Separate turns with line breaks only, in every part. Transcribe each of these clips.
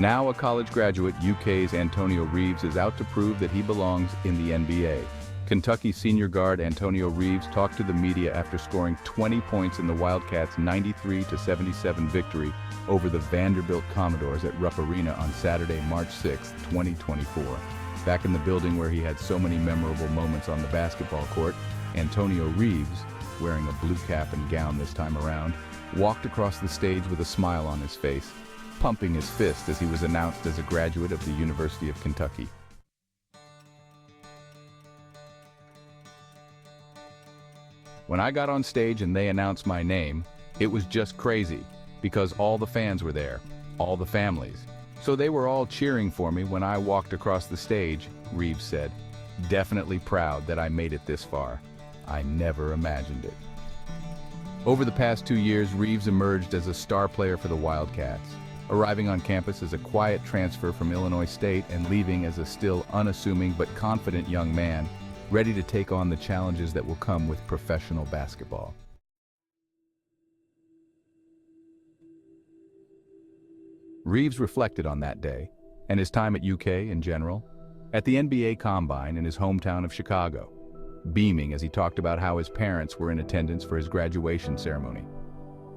Now a college graduate, UK's Antonio Reeves is out to prove that he belongs in the NBA. Kentucky senior guard Antonio Reeves talked to the media after scoring 20 points in the Wildcats' 93-77 victory over the Vanderbilt Commodores at Rupp Arena on Saturday, March 6, 2024. Back in the building where he had so many memorable moments on the basketball court, Antonio Reeves, wearing a blue cap and gown this time around, walked across the stage with a smile on his face, pumping his fist as he was announced as a graduate of the University of Kentucky. When I got on stage and they announced my name, it was just crazy, because all the fans were there, all the families. So they were all cheering for me when I walked across the stage, Reeves said. Definitely proud that I made it this far. I never imagined it. Over the past 2 years, Reeves emerged as a star player for the Wildcats, arriving on campus as a quiet transfer from Illinois State and leaving as a still unassuming but confident young man, ready to take on the challenges that will come with professional basketball. Reeves reflected on that day, and his time at UK in general, at the NBA Combine in his hometown of Chicago, beaming as he talked about how his parents were in attendance for his graduation ceremony.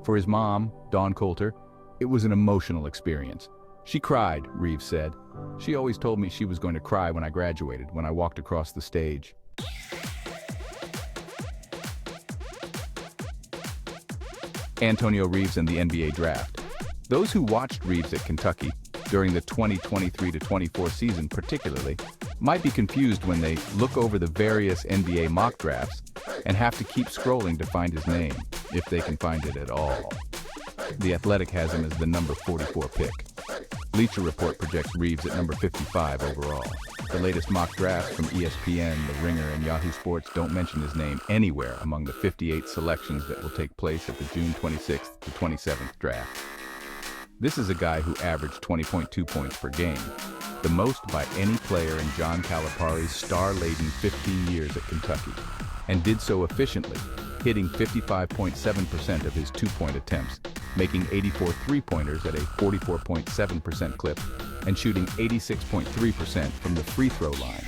For his mom, Dawn Coulter, it was an emotional experience. She cried, Reeves said. She always told me she was going to cry when I graduated, when I walked across the stage. Antonio Reeves and the NBA draft. Those who watched Reeves at Kentucky during the 2023-24 season particularly might be confused when they look over the various NBA mock drafts and have to keep scrolling to find his name, if they can find it at all. The Athletic has him as the number 44 pick. Bleacher Report projects Reeves at number 55 overall. The latest mock drafts from ESPN, The Ringer, and Yahoo Sports don't mention his name anywhere among the 58 selections that will take place at the June 26th to 27th draft. This is a guy who averaged 20.2 points per game, the most by any player in John Calipari's star-laden 15 years at Kentucky, and did so efficiently, hitting 55.7% of his two-point attempts, making 84 three-pointers at a 44.7% clip, and shooting 86.3% from the free throw line.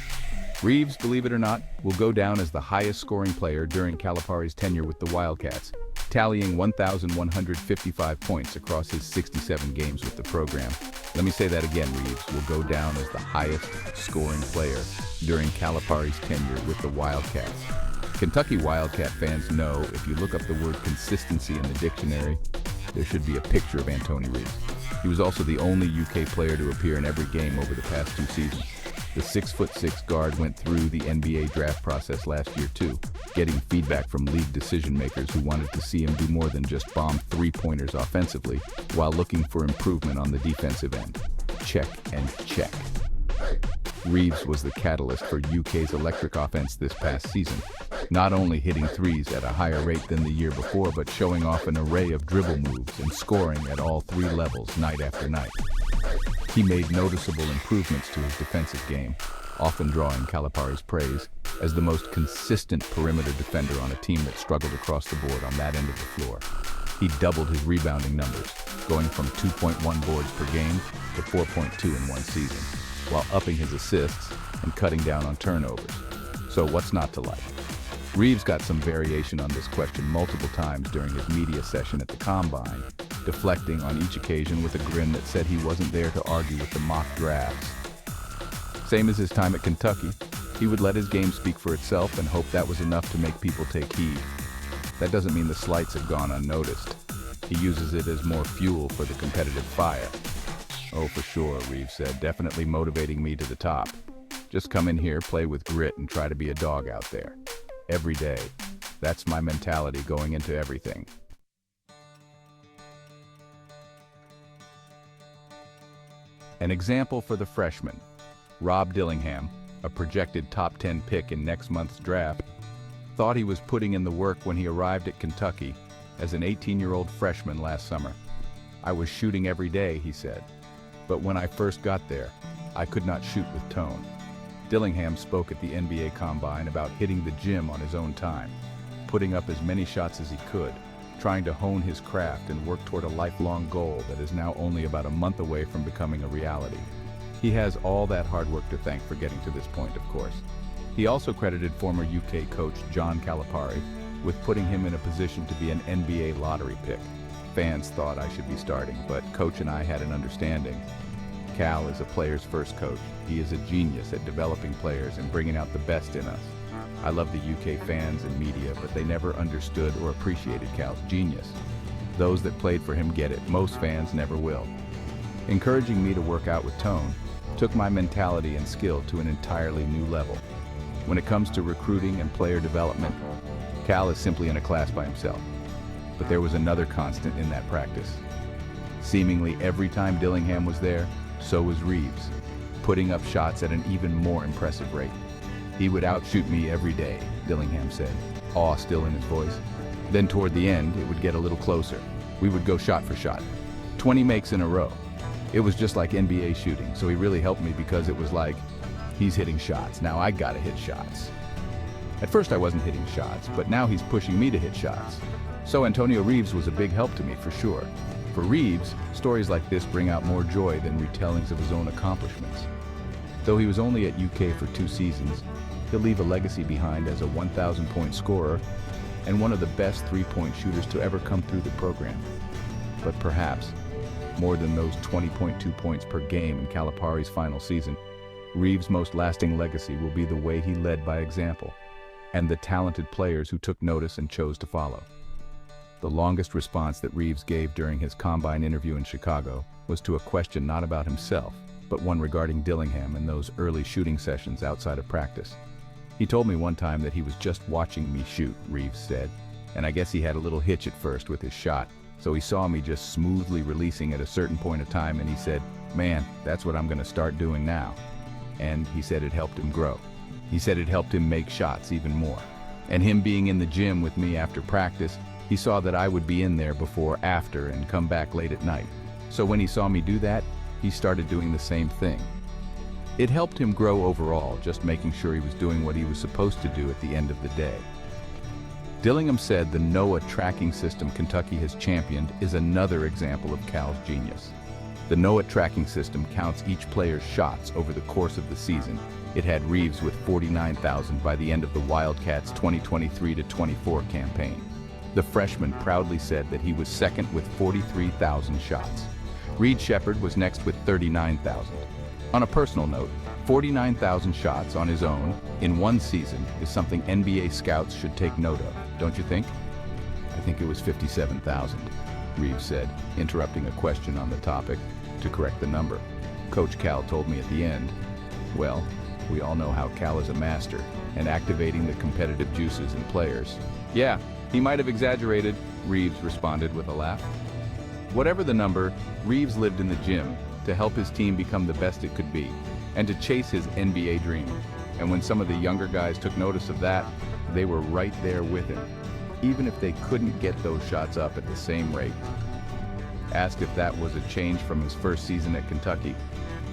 Reeves, believe it or not, will go down as the highest-scoring player during Calipari's tenure with the Wildcats, tallying 1,155 points across his 67 games with the program. Let me say that again, Reeves will go down as the highest-scoring player during Calipari's tenure with the Wildcats. Kentucky Wildcat fans know if you look up the word consistency in the dictionary, there should be a picture of Antonio Reeves. He was also the only UK player to appear in every game over the past 2 seasons. The 6'6" guard went through the NBA draft process last year too, getting feedback from league decision-makers who wanted to see him do more than just bomb three-pointers offensively, while looking for improvement on the defensive end. Check and check. Reeves was the catalyst for UK's electric offense this past season, not only hitting threes at a higher rate than the year before, but showing off an array of dribble moves and scoring at all 3 levels night after night. He made noticeable improvements to his defensive game, often drawing Calipari's praise as the most consistent perimeter defender on a team that struggled across the board on that end of the floor. He doubled his rebounding numbers, going from 2.1 boards per game to 4.2 in one season, while upping his assists and cutting down on turnovers. So what's not to like? Reeves got some variation on this question multiple times during his media session at the Combine, deflecting on each occasion with a grin that said he wasn't there to argue with the mock drafts. Same as his time at Kentucky, he would let his game speak for itself and hope that was enough to make people take heed. That doesn't mean the slights have gone unnoticed. He uses it as more fuel for the competitive fire. Oh, for sure, Reeves said, definitely motivating me to the top. Just come in here, play with grit, and try to be a dog out there. Every day. That's my mentality going into everything. An example for the freshman, Rob Dillingham, a projected top 10 pick in next month's draft, thought he was putting in the work when he arrived at Kentucky as an 18-year-old freshman last summer. I was shooting every day, he said. But when I first got there, I could not shoot with tone. Dillingham spoke at the NBA Combine about hitting the gym on his own time, putting up as many shots as he could, trying to hone his craft and work toward a lifelong goal that is now only about a month away from becoming a reality. He has all that hard work to thank for getting to this point, of course. He also credited former UK coach John Calipari with putting him in a position to be an NBA lottery pick. Fans thought I should be starting, but Coach and I had an understanding. Cal is a player's first coach. He is a genius at developing players and bringing out the best in us. I love the UK fans and media, but they never understood or appreciated Cal's genius. Those that played for him get it. Most fans never will. Encouraging me to work out with Tone took my mentality and skill to an entirely new level. When it comes to recruiting and player development, Cal is simply in a class by himself. But there was another constant in that practice. Seemingly every time Dillingham was there, so was Reeves, putting up shots at an even more impressive rate. He would outshoot me every day, Dillingham said, awe still in his voice. Then toward the end, it would get a little closer. We would go shot for shot, 20 makes in a row. It was just like NBA shooting, so he really helped me because it was like, he's hitting shots, now I gotta hit shots. At first I wasn't hitting shots, but now he's pushing me to hit shots. So Antonio Reeves was a big help to me for sure. For Reeves, stories like this bring out more joy than retellings of his own accomplishments. Though he was only at UK for 2 seasons, he'll leave a legacy behind as a 1,000-point scorer and one of the best 3-point shooters to ever come through the program. But perhaps, more than those 20.2 points per game in Calipari's final season, Reeves' most lasting legacy will be the way he led by example, and the talented players who took notice and chose to follow. The longest response that Reeves gave during his combine interview in Chicago was to a question not about himself, but one regarding Dillingham and those early shooting sessions outside of practice. He told me one time that he was just watching me shoot, Reeves said, and I guess he had a little hitch at first with his shot, so he saw me just smoothly releasing at a certain point of time and he said, "Man, that's what I'm gonna start doing now." And he said it helped him grow. He said it helped him make shots even more. And him being in the gym with me after practice, he saw that I would be in there before, after, and come back late at night. So when he saw me do that, he started doing the same thing. It helped him grow overall, just making sure he was doing what he was supposed to do at the end of the day. Dillingham said the NOAA tracking system Kentucky has championed is another example of Cal's genius. The NOAA tracking system counts each player's shots over the course of the season. It had Reeves with 49,000 by the end of the Wildcats' 2023-24 campaign. The freshman proudly said that he was second with 43,000 shots. Reed Shepherd was next with 39,000. On a personal note, 49,000 shots on his own in one season is something NBA scouts should take note of, don't you think? I think it was 57,000, Reeves said, interrupting a question on the topic to correct the number. Coach Cal told me at the end, well, we all know how Cal is a master and activating the competitive juices in players. Yeah, he might have exaggerated, Reeves responded with a laugh. Whatever the number, Reeves lived in the gym to help his team become the best it could be and to chase his NBA dream. And when some of the younger guys took notice of that, they were right there with him, even if they couldn't get those shots up at the same rate. Asked if that was a change from his first season at Kentucky,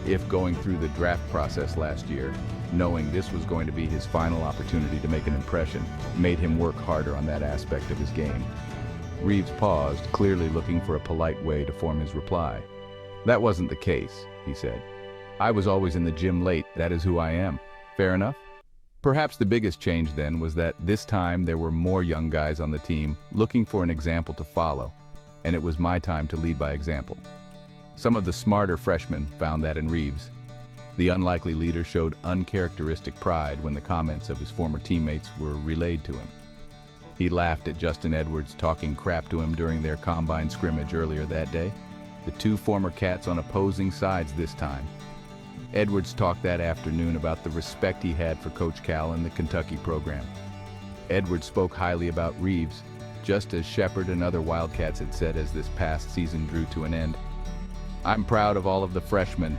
if going through the draft process last year, knowing this was going to be his final opportunity to make an impression, made him work harder on that aspect of his game. Reeves paused, clearly looking for a polite way to form his reply. That wasn't the case, he said. I was always in the gym late, that is who I am. Fair enough? Perhaps the biggest change then was that this time there were more young guys on the team looking for an example to follow, and it was my time to lead by example. Some of the smarter freshmen found that in Reeves. The unlikely leader showed uncharacteristic pride when the comments of his former teammates were relayed to him. He laughed at Justin Edwards talking crap to him during their combine scrimmage earlier that day. The two former Cats on opposing sides this time. Edwards talked that afternoon about the respect he had for Coach Cal and the Kentucky program. Edwards spoke highly about Reeves, just as Shepherd and other Wildcats had said as this past season drew to an end. I'm proud of all of the freshmen,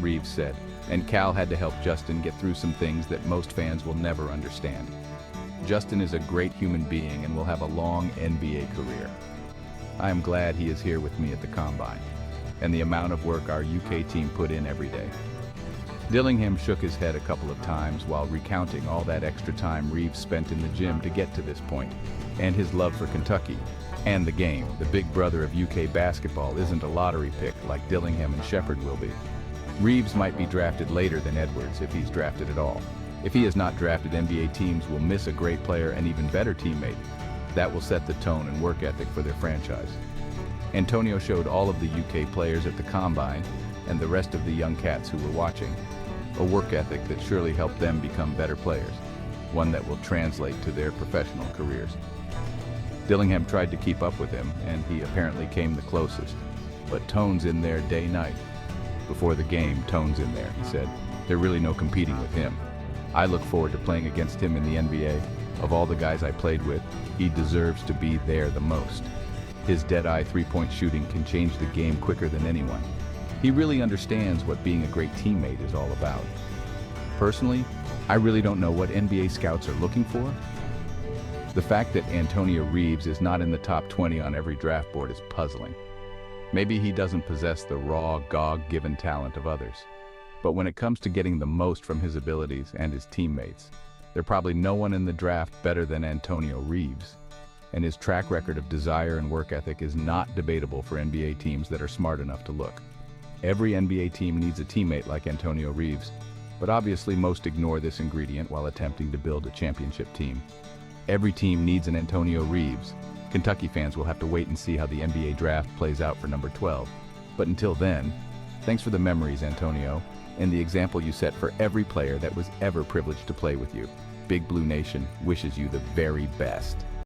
Reeves said, and Cal had to help Justin get through some things that most fans will never understand. Justin is a great human being and will have a long NBA career. I am glad he is here with me at the Combine, and the amount of work our UK team put in every day. Dillingham shook his head a couple of times while recounting all that extra time Reeves spent in the gym to get to this point, and his love for Kentucky. And the game, the big brother of UK basketball, isn't a lottery pick like Dillingham and Shepherd will be. Reeves might be drafted later than Edwards if he's drafted at all. If he is not drafted, NBA teams will miss a great player and even better teammate. That will set the tone and work ethic for their franchise. Antonio showed all of the UK players at the Combine and the rest of the young cats who were watching a work ethic that surely helped them become better players, one that will translate to their professional careers. Dillingham tried to keep up with him, and he apparently came the closest. But Tone's in there day-night. Before the game, Tone's in there, he said. There's really no competing with him. I look forward to playing against him in the NBA. Of all the guys I played with, he deserves to be there the most. His dead-eye three-point shooting can change the game quicker than anyone. He really understands what being a great teammate is all about. Personally, I really don't know what NBA scouts are looking for. The fact that Antonio Reeves is not in the top 20 on every draft board is puzzling. Maybe he doesn't possess the raw, God-given talent of others. But when it comes to getting the most from his abilities and his teammates, there's probably no one in the draft better than Antonio Reeves. And his track record of desire and work ethic is not debatable for NBA teams that are smart enough to look. Every NBA team needs a teammate like Antonio Reeves, but obviously most ignore this ingredient while attempting to build a championship team. Every team needs an Antonio Reeves. Kentucky fans will have to wait and see how the NBA draft plays out for number 12. But until then, thanks for the memories, Antonio, and the example you set for every player that was ever privileged to play with you. Big Blue Nation wishes you the very best.